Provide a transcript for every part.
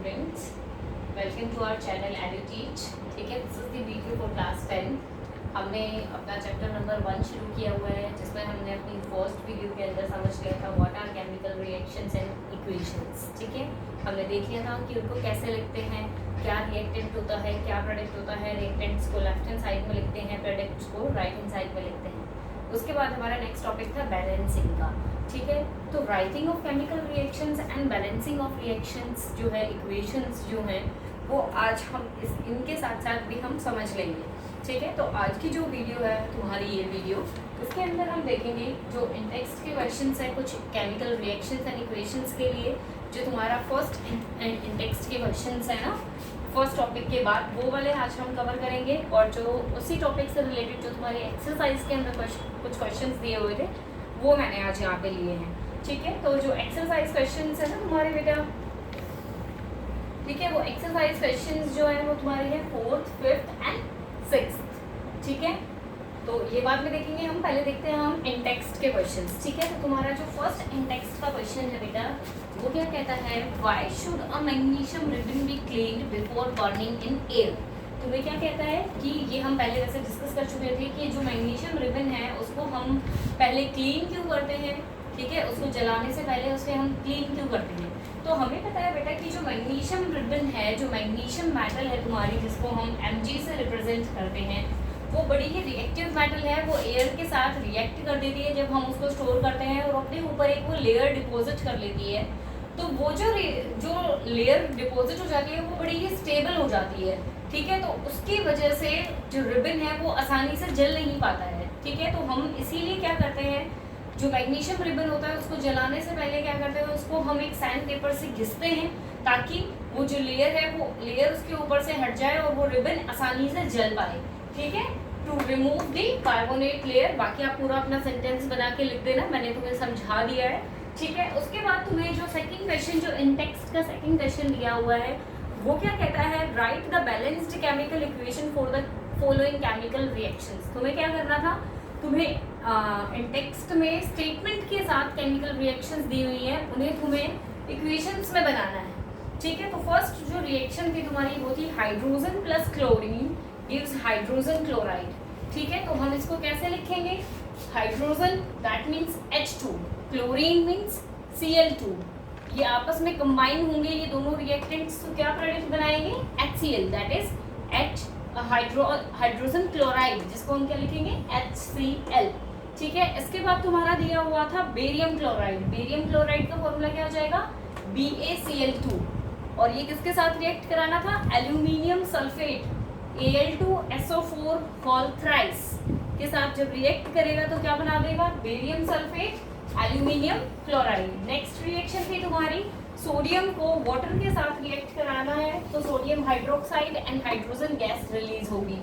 students, welcome to our channel EduTeach। ठीक है, this is the video for class 10। हमने अपना चैप्टर नंबर 1 शुरू किया हुआ है, जिसमें हमने अपनी फर्स्ट वीडियो के अंदर समझ लिया था what are chemical reactions and equations. ठीक है, हमने देख लिया था कि उनको कैसे लिखते हैं, क्या रिएक्टेंट होता है, क्या प्रोडक्ट होता है। रिएक्टेंट्स को लेफ्ट हैंड साइड में लिखते हैं, प्रोडक्ट्स को राइट हैंड साइड में लिखते हैं। उसके बाद हमारा नेक्स्ट टॉपिक था बैलेंसिंग का। ठीक है, तो writing of chemical reactions and balancing of reactions जो है, इक्वेशंस जो हैं, वो आज हम इनके साथ साथ भी हम समझ लेंगे। ठीक है, तो आज की जो वीडियो है तुम्हारी, ये वीडियो, इसके अंदर हम देखेंगे जो इन टेक्स्ट के क्वेश्चंस हैं कुछ केमिकल रिएक्शंस एंड इक्वेशंस के लिए, जो तुम्हारा फर्स्ट इन टेक्स्ट के क्वेश्चंस है ना, फर्स्ट टॉपिक के बाद वो वाले आज हम कवर करेंगे। और जो उसी टॉपिक से रिलेटेड जो तुम्हारी एक्सरसाइज के अंदर कुछ क्वेश्चंस दिए हुए थे, वो मैंने आज यहाँ पे लिए हैं। ठीक है, तो जो एक्सरसाइज क्वेश्चंस है ना तुम्हारे बेटा, ठीक है, वो एक्सरसाइज क्वेश्चंस जो है वो तुम्हारे हैं 4th, 5th एंड 6th। ठीक है, तो ये बाद में देखेंगे हम। पहले देखते हैं हम इन टेक्स्ट के क्वेश्चंस। ठीक है, तो तुम्हारा जो फर्स्ट इन टेक्स्ट का क्वेश्चन है बेटा, वो क्या कहता है, why should a magnesium ribbon be cleaned before burning in air. तुम्हें क्या कहता है कि ये हम पहले वैसे डिस्कस कर चुके थे कि जो मैग्नीशियम रिबन है उसको हम पहले क्लीन क्यों करते हैं। ठीक है, उसको जलाने से पहले उसे हम क्लीन क्यों करते हैं। तो हमें पता है बेटा कि जो मैग्नीशियम रिबन है, जो मैग्नीशियम मेटल है तुम्हारी, जिसको हम Mg से रिप्रेजेंट करते हैं, वो बड़ी ही रिएक्टिव मेटल है। वो एयर के साथ रिएक्ट कर देती है जब हम उसको स्टोर करते हैं, और अपने ऊपर एक वो लेयर डिपॉजिट कर लेती है। तो वो जो लेयर डिपॉजिट हो जाती है वो बड़ी ही स्टेबल हो जाती है। ठीक है, तो उसकी वजह से जो रिबन है वो आसानी से जल नहीं पाता है। ठीक है, तो हम इसीलिए क्या करते हैं, जो मैग्नीशियम रिबन होता है उसको जलाने से पहले क्या करते हैं, उसको हम एक सैंड पेपर से घिसते हैं, ताकि वो जो लेयर है वो लेयर उसके ऊपर से हट जाए और वो रिबन आसानी से जल पाए। ठीक है, to remove the carbonate layer. बाकी आप पूरा अपना सेंटेंस बना के लिख देना, मैंने तुम्हें समझा दिया है। ठीक है, उसके बाद तुम्हें जो सेकंड क्वेश्चन, जो इन टेक्स्ट का सेकंड क्वेश्चन दिया हुआ है, वो क्या कहता है, right the balanced chemical equation for the following chemical reactions. तुम्हें क्या करना था, तुम्हें इन टेक्स्ट में स्टेटमेंट के साथ केमिकल रिएक्शंस दी हुई है, उन्हें तुम्हें इक्वेशंस में बनाना है। ठीक है, तो फर्स्ट जो रिएक्शन थी तुम्हारी वो थी hydrogen plus chlorine gives hydrogen chloride. ठीक है, तो हम इसको कैसे लिखेंगे, hydrogen that means H2, chlorine means Cl2। ये आपस में कंबाइन होंगे ये दोनों रिएक्टेंट्स, तो क्या प्रोडक्ट बनाएंगे, HCl that is hydrogen chloride, जिसको हम क्या लिखेंगे, HCl। ठीक है, इसके बाद तुम्हारा दिया हुआ था बेरियम क्लोराइड। बेरियम क्लोराइड का फॉर्मूला क्या हो जाएगा, BaCl2। और ये किसके साथ रिएक्ट कराना था, aluminium sulphate Al2SO4 fall thrice के साथ जब रिएक्ट करेगा तो क्या बना देगा, barium sulphate aluminium chloride. Next reaction थी तुम्हारी, सोडियम को वाटर के साथ रिएक्ट कराना है, तो sodium hydroxide and hydrogen gas release होगी।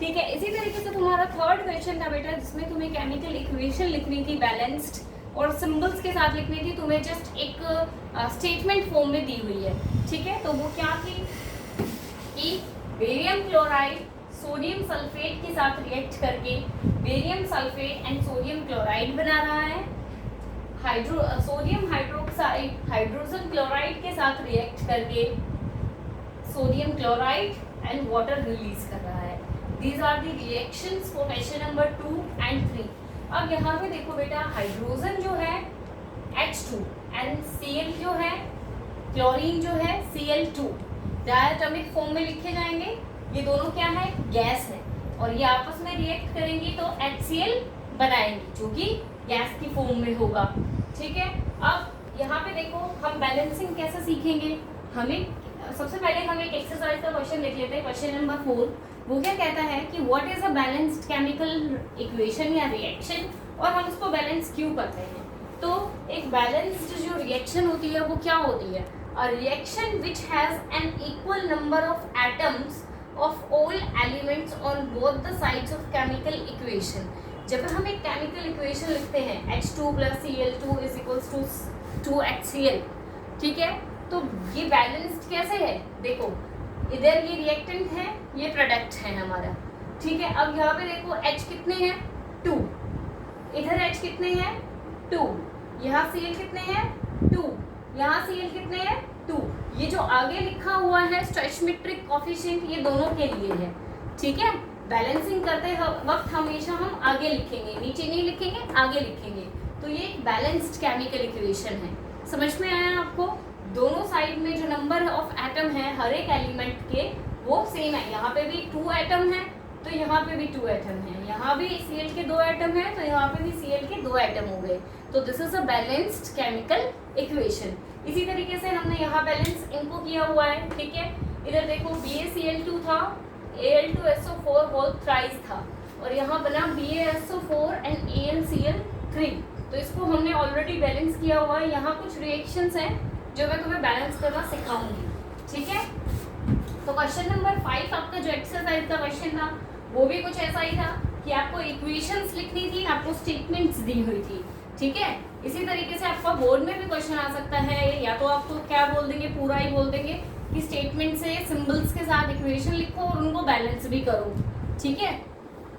ठीक है, इसी तरीके से तुम्हारा थर्ड क्वेश्चन था बेटा, जिसमें तुम्हें केमिकल इक्वेशन लिखनी थी बैलेंस्ड, और सिंबल्स के साथ लिखनी थी। तुम्हें जस्ट एक स्टेटमेंट फॉर्म में दी हुई है। ठीक है, तो वो क्या थी कि बेरियम क्लोराइड सोडियम सल्फेट के साथ रिएक्ट करके barium sulphate and sodium chloride बना रहा है। सोडियम हाइड्रोक्साइड हाइड्रोजन क्लोराइड के साथ रिएक्ट करके sodium chloride and water release कर रहा है। These are the reactions for question number 2 and 3। अब यहाँ पे देखो बेटा, हाइड्रोजन जो है H2 एंड Cl जो है, क्लोरीन जो है Cl2, डायटोमिक फॉर्म में लिखे जाएंगे। ये दोनों क्या है, गैस है, और ये आपस में रिएक्ट करेंगी तो HCl बनाएंगी, जो कि गैस की फॉर्म में होगा। ठीक है, अब यहाँ पे देखो हम बैलेंसिंग कैसे सीखेंगे। हमें सबसे पहले हम एक एक्सरसाइज का क्वेश्चन देख लेते हैं, क्वेश्चन नंबर 4। वो क्या कहता है कि what is a balanced chemical equation या रिएक्शन, और हम उसको बैलेंस क्यों करते हैं। तो एक बैलेंस्ड जो रिएक्शन होती है वो क्या होती है, a reaction which has an equal number of atoms of all elements on both the sides of chemical equation। जब हम एक केमिकल इक्वेशन लिखते हैं H2 plus Cl2 is equals to 2HCl। ठीक है, तो ये बैलेंस्ड कैसे है, देखो इधर ये रिएक्टेंट है, ये प्रोडक्ट है हमारा। ठीक है, अब यहाँ पे देखो H कितने हैं, 2, इधर H कितने हैं, 2, यहाँ Cl कितने हैं, 2, यहाँ Cl कितने हैं, 2। ये जो आगे लिखा हुआ है स्टोइचमेट्रिक कोफिशिएंट, ये दोनों के लिए है, ठीक है। बैलेंसिंग करते वक्त हमेशा हम आगे लिखेंगे, नीचे नहीं लिखेंगे, आगे लिखेंगे। तो ये एक बैलेंस्ड केमिकल इक्वेशन है। समझ में आया आपको? दोनों साइड में जो नंबर ऑफ एटम है हर एक एलिमेंट के वो सेम है। यहाँ पे भी 2 एटम है तो यहाँ पे भी 2 एटम है, यहाँ भी Cl के 2 एटम है तो यहाँ पे भी Cl के 2 एटम हो गए। तो this is a balanced chemical equation. इसी तरीके से हमने यहाँ बैलेंस इनको किया हुआ है, ठीक है। इधर देखो BaCl2 था, Al2SO4 होल थ्राइस था, और यहाँ बना BaSO4 एंड AlCl3। तो इसको हमने ऑलरेडी बैलेंस किया हुआ है। यहाँ कुछ रिएक्शंस हैं जो मैं तुम्हें बैलेंस करना सिखाऊंगी, ठीक है। तो क्वेश्चन नंबर 5 आपका जो एक्सरसाइज का क्वेश्चन था वो भी कुछ ऐसा ही था कि आपको इक्वेशंस लिखनी थी, आपको स्टेटमेंट्स दी हुई थी, ठीक है। इसी तरीके से आपका बोर्ड में भी क्वेश्चन आ सकता है, या तो आपको क्या बोल देंगे, पूरा ही बोल देंगे कि स्टेटमेंट से सिंबल्स के साथ इक्वेशन लिखो और उनको बैलेंस भी करो, ठीक है।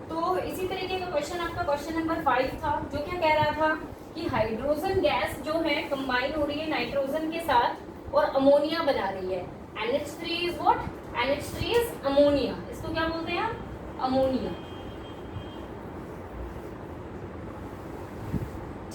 तो इसी तरीके का क्वेश्चन आपका क्वेश्चन नंबर 5 था, जो क्या कह रहा था कि हाइड्रोजन गैस जो है कंबाइन हो रही है नाइट्रोजन के साथ और अमोनिया बना रही है। NH3 is what? NH3 is ammonia. इसको क्या बोलते हैं हम? अमोनिया,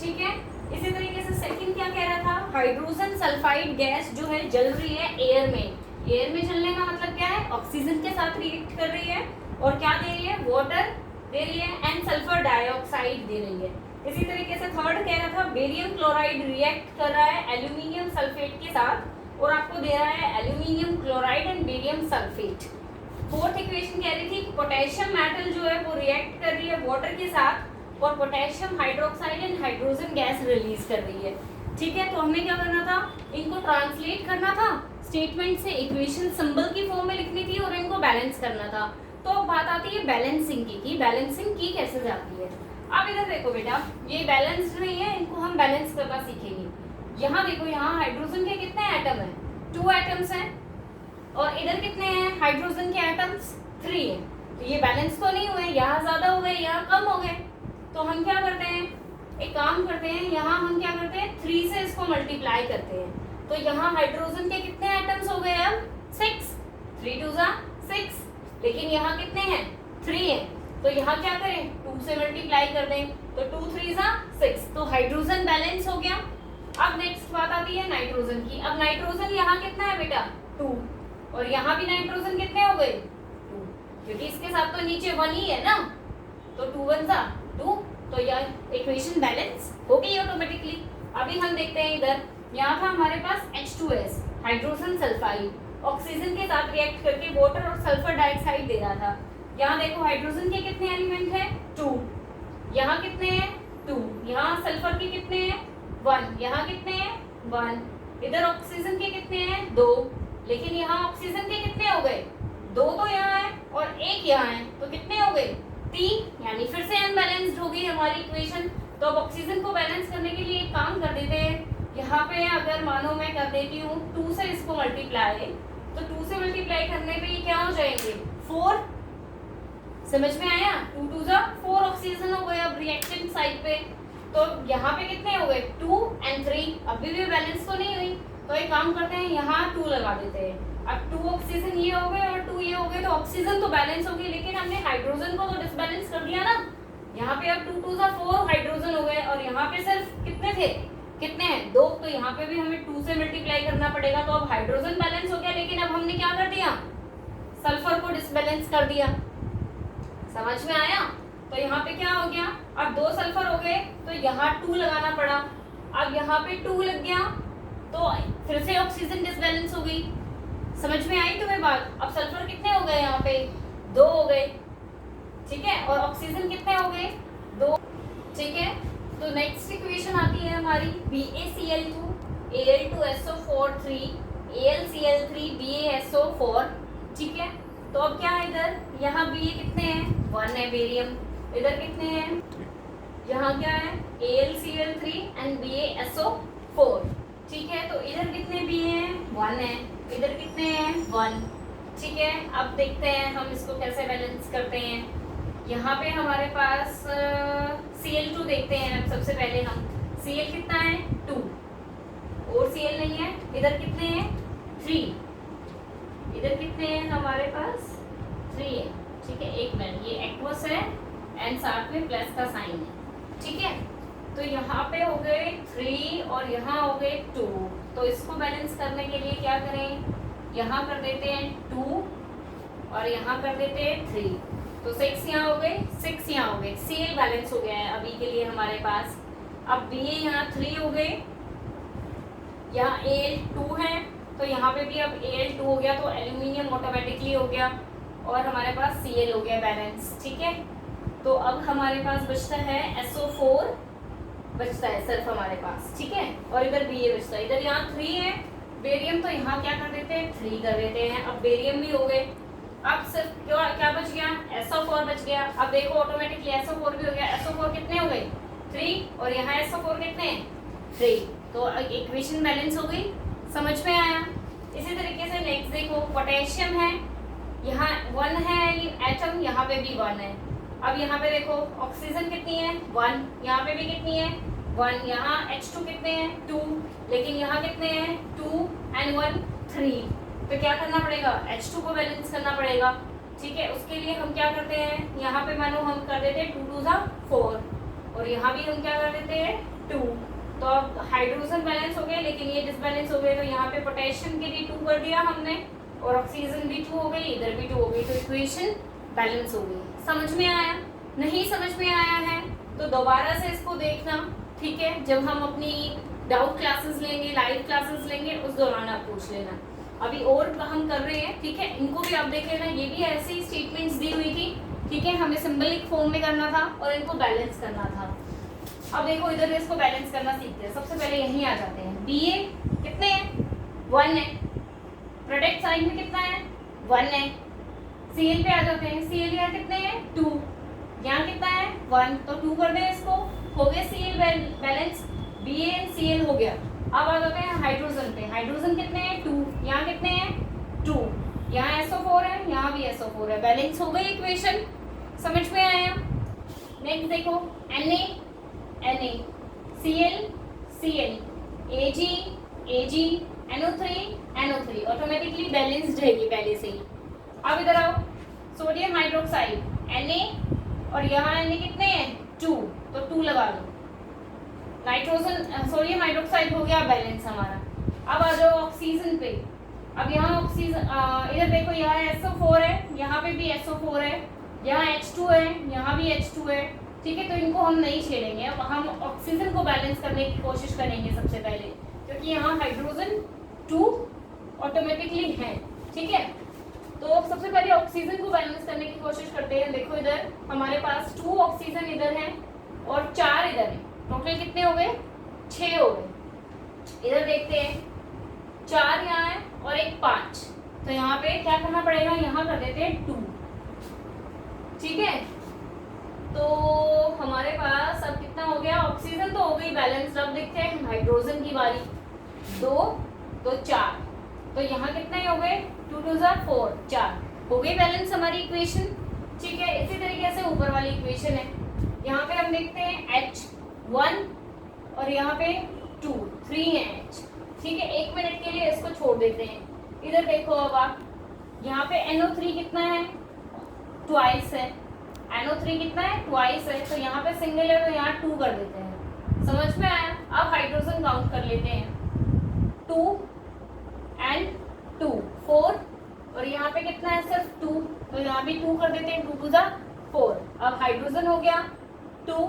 ठीक है। इसी तरीके से सेकंड क्या कह रहा था? हाइड्रोजन सल्फाइड गैस जो है जल रही है एयर में। एयर में जलने का मतलब क्या है? ऑक्सीजन के साथ रिएक्ट कर रही है और क्या दे रही है? वाटर दे रही है एंड सल्फर डाइऑक्साइड दे रही है। इसी तरीके से थर्ड कह रहा था बेरियम क्लोराइड रिएक्ट कर रहा है एल्यूमिनियम सल्फेट के साथ और आपको दे रहा है aluminium chloride and barium sulphate. Fourth equation कह रही थी कि पोटेशियम मेटल जो है वो रिएक्ट कर रही है वाटर के साथ और potassium hydroxide and hydrogen gas release कर रही है, ठीक है। तो हमें क्या करना था? इनको ट्रांसलेट करना था, स्टेटमेंट से इक्वेशन सिंबल की फॉर्म में लिखनी थी और इनको बैलेंस करना था। तो अब बात आती है बैलेंसिंग की, कि बैलेंसिंग की कैसे जाती है। अब इधर देखो बेटा, ये बैलेंस्ड नहीं है, इनको हम बैलेंस करना सीखेंगे। यहाँ देखो, यहाँ हाइड्रोजन के कितने एटम हैं? 2 एटम्स हैं, और इधर कितने हैं हाइड्रोजन के एटम्स? 3 हैं। तो ये बैलेंस तो नहीं हुए, यहाँ ज्यादा हो गए, यहाँ कम हो गए। तो हम क्या करते हैं? एक काम करते हैं, यहाँ हम क्या करते हैं? 3 से इसको मल्टीप्लाई करते हैं। तो यहाँ हाइड्रोजन के कितने एटम्स हो गए? अब 6, 3 2 6। लेकिन यहाँ कितने हैं? 3 हैं। तो यहाँ क्या करें? 2 से मल्टीप्लाई कर दें, तो 2 3 6। तो हाइड्रोजन बैलेंस हो गया। अब नेक्स्ट बात आती है नाइट्रोजन की। अब नाइट्रोजन यहाँ कितना है बेटा? 2, और यहाँ भी नाइट्रोजन कितने हो गए? 2, क्योंकि इसके साथ तो नीचे 1 ही है ना, तो 2 1 2। तो यह इक्वेशन बैलेंस हो गई ऑटोमेटिकली। अभी हम देखते हैं इधर, यहाँ था हमारे पास H2S हाइड्रोजन सल्फाइड, ऑक्सीजन के साथ रिएक्ट करके वाटर और सल्फर डाइऑक्साइड दे रहा था। यहाँ देखो हाइड्रोजन के कितने एलिमेंट हैं? 2। यहाँ कितने हैं? 2। यहाँ सल्फर के कितने हैं? 1। यहाँ कितने हैं? 1। इधर ऑक्सीजन के कितने हैं? 2। लेकिन यहाँ ऑक्सीजन के कितने हो गए? 2 तो यहाँ है और 1 यहाँ है, तो कितने हो गए? 3। यानी फिर से अनबैलेंस्ड हो गई हमारी इक्वेशन। तो अब ऑक्सीजन को बैलेंस करने के लिए एक काम कर देते हैं, यहाँ पे अगर मानो मैं कर देती हूँ 2 से इसको मल्टीप्लाई, तो 2 से मल्टीप्लाई करने पे ये क्या हो जाएंगे? 4। समझ में आया? 2 2 4 ऑक्सीजन हो गए अब रिएक्टेंट साइड पे। तो यहाँ पे कितने हो गए? 2 and 3। अभी भी बैलेंस तो नहीं हुई, तो एक काम करते हैं, यहाँ 2 लगा देते हैं। अब 2 ऑक्सीजन ये हो गए और 2 ये हो गए, तो ऑक्सीजन तो बैलेंस हो गई, लेकिन हमने हाइड्रोजन को तो डिसबैलेंस कर दिया ना। यहाँ पे अब 2 2 4 हाइड्रोजन हो गए, और यहाँ पे सिर्फ कितने थे? कितने हैं? 2। तो यहाँ पे भी हमें 2 से मल्टीप्लाई करना पड़ेगा। तो अब हाइड्रोजन बैलेंस हो गया, लेकिन अब हमने क्या कर दिया? सल्फर को डिसबैलेंस कर दिया। समझ में आया? तो यहाँ पे क्या हो गया? अब 2 सल्फर हो गए, तो यहाँ 2 लगाना पड़ा। अब यहाँ पे 2 लग गया, तो फिर से ऑक्सीजन डिसबैलेंस हो गई। समझ में आई तुम्हें बात? अब सल्फर कितने हो गए? यहाँ पे 2 हो गए, ठीक है, और ऑक्सीजन कितने हो गए? 2, ठीक है। तो नेक्स्ट इक्वेशन आती है हमारी BaCl2 Al2SO4 3 AlCl3 BaSO4, ठीक है। तो अब क्या है इधर? यहाँ Ba कितने हैं? 1 है बेरियम। इधर कितने हैं? यहाँ क्या है? AlCl3 एंड BaSO4, ठीक है। तो इधर कितने Ba हैं? 1 है। इधर कितने हैं? 1, ठीक है। अब देखते हैं हम इसको कैसे बैलेंस करते हैं। यहाँ पे हमारे पास Cl2 देखते हैं। अब सबसे पहले हम Cl कितना है? 2, और Cl नहीं है। इधर कितने हैं? 3, इधर कितने हैं हमारे पास 3 है, ठीक है। एक मिनट, ये एक्वस है एंड साथ में प्लस का साइन है, ठीक है। तो यहाँ पे हो गए 3 और यहाँ हो गए 2, तो इसको बैलेंस करने के लिए क्या करें, यहाँ कर देते हैं 2 और यहाँ कर देते हैं 3, तो 6 यहाँ हो गए, 6 यहाँ हो गए। सीएल बैलेंस हो गया है अभी के लिए हमारे पास। अब बी यहाँ 3 हो गए, यहाँ एल 2 है, तो यहाँ पे भी अब एल 2 हो गया, तो एल्यूमिनियम ऑटोमेटिकली हो गया और हमारे पास सीएल हो गया बैलेंस, ठीक है। तो अब हमारे पास बचता है SO4 बचता है सिर्फ हमारे पास, ठीक है। और इधर बी ए बचता है, इधर यहाँ 3 है बेरियम, तो यहाँ क्या कर देते हैं 3 कर देते हैं। अब बेरियम भी हो गए, अब सिर्फ क्या बच गया, SO4 बच गया। अब देखो ऑटोमेटिकली SO4 भी हो गया। SO4 कितने हो गए 3 और यहाँ SO4 कितने हैं 3, तो इक्वेशन बैलेंस हो गई। समझ में आया। इसी तरीके से नेक्स्ट देखो, पोटेशियम है, यहाँ 1 है एटम, यहाँ पे भी 1 है। अब यहाँ पे देखो ऑक्सीजन कितनी है 1, यहाँ पे भी कितनी है 1, यहाँ H2 कितने हैं 2, लेकिन यहाँ कितने हैं 2 and 1 3, तो क्या करना पड़ेगा H2 को बैलेंस करना पड़ेगा, ठीक है। उसके लिए हम क्या करते हैं, यहाँ पे मानो हम कर देते हैं 2 2 4 और यहाँ भी हम क्या कर देते हैं 2, तो अब हाइड्रोजन बैलेंस हो गए, लेकिन ये डिसबैलेंस हो गए, तो यहाँ पे पोटेशियम के भी 2 कर दिया हमने और ऑक्सीजन भी 2 हो गई, इधर भी 2 हो गई, तो इक्वेशन बैलेंस हो गई। समझ में आया? नहीं समझ में आया है तो दोबारा से इसको देखना, ठीक है। जब हम अपनी डाउट क्लासेस लेंगे, लाइव क्लासेस लेंगे, उस दौरान आप पूछ लेना। अभी और हम कर रहे हैं, ठीक है, इनको भी आप देख लेना। ये भी ऐसी ही स्टेटमेंट्स दी हुई थी, ठीक है, हमें सिंबलिक फॉर्म में करना था और इनको बैलेंस करना था। अब देखो इधर इसको बैलेंस करना सीखते हैं। सबसे पहले यहीं आ जाते हैं। बी ए कितने हैं 1 है, प्रोडक्ट साइड में कितना है 1 है। सीएल पे आ जाते हैं। सीएल यहाँ कितने हैं 2, यहाँ कितना है 1, तो 2 कर दें इसको, हो गया सीएल बैलेंस, बी ए सीएल हो गया। अब आ जाते हैं हाइड्रोजन पे। हाइड्रोजन कितने हैं 2, यहाँ कितने हैं 2, यहाँ SO4 है, यहाँ भी SO4 है, बैलेंस हो गई इक्वेशन। समझ में आया? नेक्स्ट देखो Na Cl Cl Ag NO3 automatically balanced रहेगी पहले से ही। अब इधर आओ, सोडियम हाइड्रोक्साइड Na और यहाँ Na कितने हैं 2, तो 2 लगा दो। नाइट्रोजन सोडियम हाइड्रोक्साइड हो गया बैलेंस हमारा। अब आ जाओ ऑक्सीजन पे। अब यहाँ ऑक्सीजन इधर देखो, यहाँ SO4 है, यहाँ पे भी SO4 है, यहाँ H2 है, यहाँ भी H2 है, ठीक है। तो इनको हम नहीं छेड़ेंगे। अब हम ऑक्सीजन को बैलेंस करने की कोशिश करेंगे सबसे पहले, क्योंकि यहाँ हाइड्रोजन 2 ऑटोमेटिकली है, ठीक है। तो सबसे पहले ऑक्सीजन को बैलेंस करने की कोशिश करते हैं। देखो इधर हमारे पास 2 ऑक्सीजन इधर है और 4 इधर है, टोटल कितने हो गए 6 हो गए। इधर देखते हैं 4 यहाँ है और एक 5, तो यहाँ पे क्या करना पड़ेगा, यहाँ कर देते हैं 2, ठीक है। तो हमारे पास अब कितना हो गया, ऑक्सीजन तो हो गई बैलेंस। अब देखते हैं हाइड्रोजन की बारी, 2 तो 4, तो यहाँ कितने हो गए 2 2 4, 4 हो गई बैलेंस हमारी इक्वेशन, ठीक है। इसी तरीके से ऊपर वाली इक्वेशन है, यहाँ पे हम देखते हैं H1 और यहाँ पे 2 3 है H, ठीक है। 1 मिनट के लिए इसको छोड़ देते हैं। इधर देखो अब आप, यहाँ पे NO3 कितना है ट्वाइस है, NO3 कितना है ट्वाइस है, तो यहाँ पे सिंगल है तो यहाँ 2 कर देते हैं। समझ में आया? अब हाइड्रोजन काउंट कर लेते हैं, 2 and 2 4 और यहाँ पे कितना है सिर्फ 2, तो यहाँ भी 2 कर देते हैं, 2 2 4। अब हाइड्रोजन हो गया 2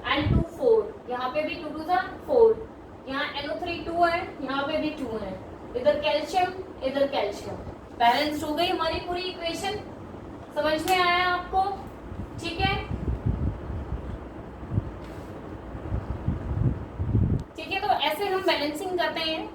and 2 4, यहाँ पे भी 2 2 4, यहाँ NO3 2 है, यहाँ पे भी 2 है, इधर कैल्शियम इधर कैल्शियम, बैलेंस्ड हो गई हमारी पूरी इक्वेशन। समझ में आया आपको? ठीक है, ठीक है। तो ऐसे हम बैलेंसिंग करते हैं,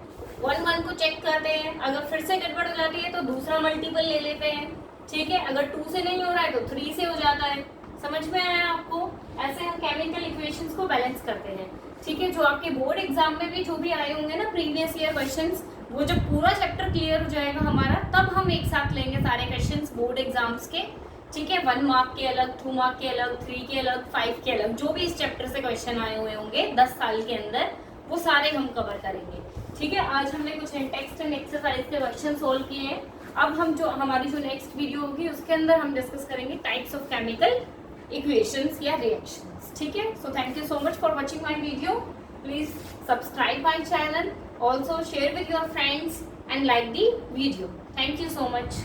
1 1 को चेक करते हैं, अगर फिर से गड़बड़ हो जाती है तो दूसरा मल्टीपल ले लेते हैं, ठीक है। अगर 2 से नहीं हो रहा है तो 3 से हो जाता है। समझ में आया आपको? ऐसे हम केमिकल इक्वेशंस को बैलेंस करते हैं, ठीक है। जो आपके बोर्ड एग्जाम में भी जो भी आए होंगे ना प्रीवियस ईयर क्वेश्चंस, वो जब पूरा चैप्टर क्लियर हो जाएगा हमारा, तब हम एक साथ लेंगे सारे क्वेश्चंस बोर्ड एग्जाम्स के, ठीक है। 1 मार्क के अलग, 2 मार्क के अलग, 3 के अलग, 5 के अलग, जो भी इस चैप्टर से क्वेश्चन आए हुए होंगे 10 साल के अंदर, वो सारे हम कवर करेंगे। ठीक है, आज हमने कुछ टेक्स्ट एंड एक्सरसाइज के क्वेश्चन सोल्व किए हैं। अब हम जो हमारी जो नेक्स्ट वीडियो होगी उसके अंदर हम डिस्कस करेंगे टाइप्स ऑफ केमिकल इक्वेशंस या रिएक्शंस। ठीक है, so thank you so much for watching my video. Please subscribe my channel, also share with your friends and like the video. Thank you so much.